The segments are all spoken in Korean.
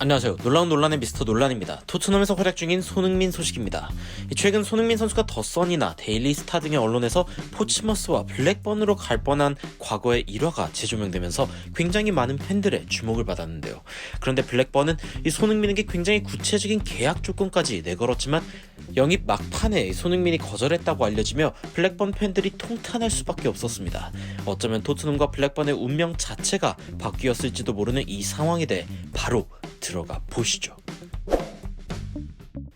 안녕하세요. 놀라운 논란의 미스터 논란입니다. 토트넘에서 활약 중인 손흥민 소식입니다. 최근 손흥민 선수가 더선이나 데일리 스타 등의 언론에서 포츠머스와 블랙번으로 갈 뻔한 과거의 일화가 재조명되면서 굉장히 많은 팬들의 주목을 받았는데요. 그런데 블랙번은 이 손흥민에게 굉장히 구체적인 계약 조건까지 내걸었지만 영입 막판에 손흥민이 거절했다고 알려지며 블랙번 팬들이 통탄할 수밖에 없었습니다. 어쩌면 토트넘과 블랙번의 운명 자체가 바뀌었을지도 모르는 이 상황에 대해 바로 들어가 보시죠.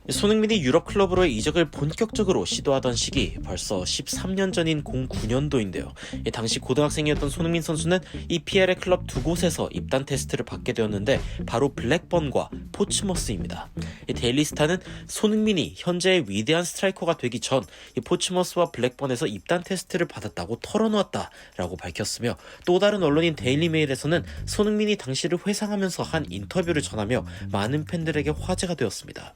손흥민이 유럽 클럽으로의 이적을 본격적으로 시도하던 시기 벌써 13년 전인 09년도인데요. 당시 고등학생이었던 손흥민 선수는 EPL의 클럽 두 곳에서 입단 테스트를 받게 되었는데 바로 블랙번과 포츠머스입니다. 데일리 스타는 손흥민이 현재의 위대한 스트라이커가 되기 전 포츠머스와 블랙번에서 입단 테스트를 받았다고 털어놓았다라고 밝혔으며 또 다른 언론인 데일리 메일에서는 손흥민이 당시를 회상하면서 한 인터뷰를 전하며 많은 팬들에게 화제가 되었습니다.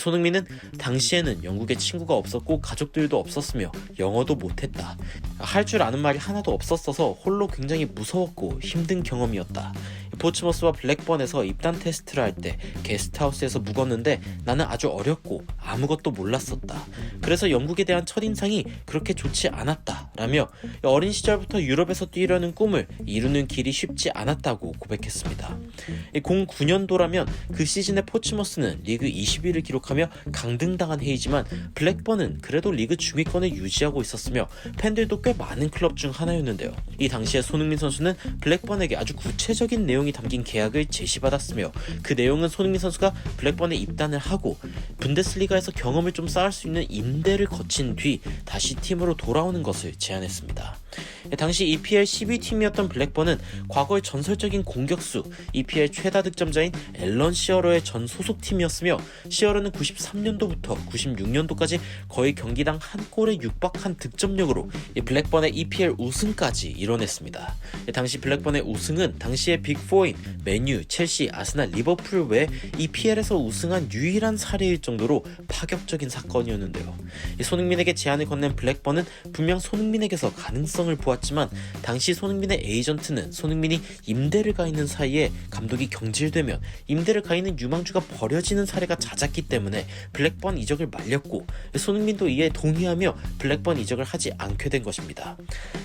손흥민은 당시에는 영국에 친구가 없었고 가족들도 없었으며 영어도 못했다. 할 줄 아는 말이 하나도 없었어서 홀로 굉장히 무서웠고 힘든 경험이었다. 포츠머스와 블랙번에서 입단 테스트를 할 때 게스트하우스에서 묵었는데 나는 아주 어렸고 아무것도 몰랐었다. 그래서 영국에 대한 첫인상이 그렇게 좋지 않았다 라며 어린 시절부터 유럽에서 뛰려는 꿈을 이루는 길이 쉽지 않았다고 고백했습니다. 09년도라면 그 시즌의 포츠머스는 리그 20위를 기록하며 강등당한 해이지만 블랙번은 그래도 리그 중위권을 유지하고 있었으며 팬들도 꽤 많은 클럽 중 하나였는데요. 이 당시에 손흥민 선수는 블랙번에게 아주 구체적인 내용이 담긴 계약을 제시받았으며 그 내용은 손흥민 선수가 블랙번에 입단을 하고 분데스리가에서 경험을 좀 쌓을 수 있는 임대를 거친 뒤 다시 팀으로 돌아오는 것을 제안했습니다. 당시 EPL 12팀이었던 블랙번은 과거의 전설적인 공격수 EPL 최다 득점자인 앨런 시어러의 전 소속팀이었으며 시어러는 93년도부터 96년도까지 거의 경기당 한 골에 육박한 득점력으로 블랙번의 EPL 우승까지 이뤄냈습니다. 당시 블랙번의 우승은 당시의 빅4인 맨유, 첼시, 아스날, 리버풀 외 EPL에서 우승한 유일한 사례일 정도로 파격적인 사건이었는데요. 손흥민에게 제안을 건넨 블랙번은 분명 손흥민에게서 가능성을 보았지만 당시 손흥민의 에이전트는 손흥민이 임대를 가 있는 사이에 감독이 경질되면 임대를 가 있는 유망주가 버려지는 사례가 잦았기 때문에 블랙번 이적을 말렸고 손흥민도 이에 동의하며 블랙번 이적을 하지 않게 된 것입니다.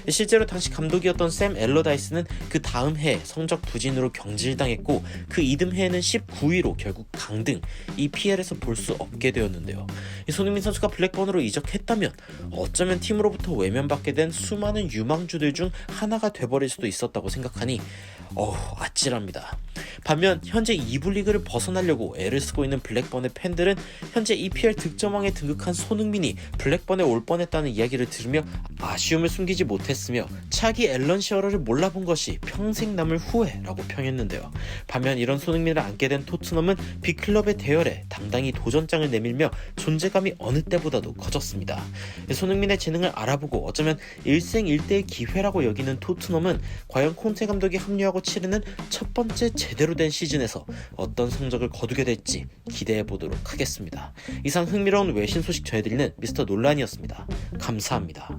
실제로 당시 감독이었던 샘 엘러다이스는 그 다음 해 성적 부진으로 경질당했고 그 이듬 해에는 19위로 결국 강등, EPL에서 볼 수 없게 되었는데요. 손흥민 선수가 블랙번으로 이적했다면 어쩌면 팀으로부터 외면받게 된 수많은 유망주들 중 하나가 돼버릴 수도 있었다고 생각하니 아찔합니다. 반면 현재 2부 리그를 벗어나려고 애를 쓰고 있는 블랙번의 팬들은 현재 EPL 득점왕에 등극한 손흥민이 블랙번에 올 뻔했다는 이야기를 들으며 아쉬움을 숨기지 못했으며 차기 앨런 시어러를 몰라본 것이 평생 남을 후회라고 평했는데요. 반면 이런 손흥민을 안게 된 토트넘은 빅클럽의 대열에 당당히 도전장을 내밀며 존재감이 어느 때보다도 커졌습니다. 손흥민의 재능을 알아보고 어쩌면 일생일대의 기회라고 여기는 토트넘은 과연 콘테 감독이 합류하고 치르는 첫 번째 제대로 된 시즌에서 어떤 성적을 거두게 될지 기대해 보도록 하겠습니다. 이상 흥미로운 외신 소식 전해드리는 미스터 논란이었습니다. 감사합니다.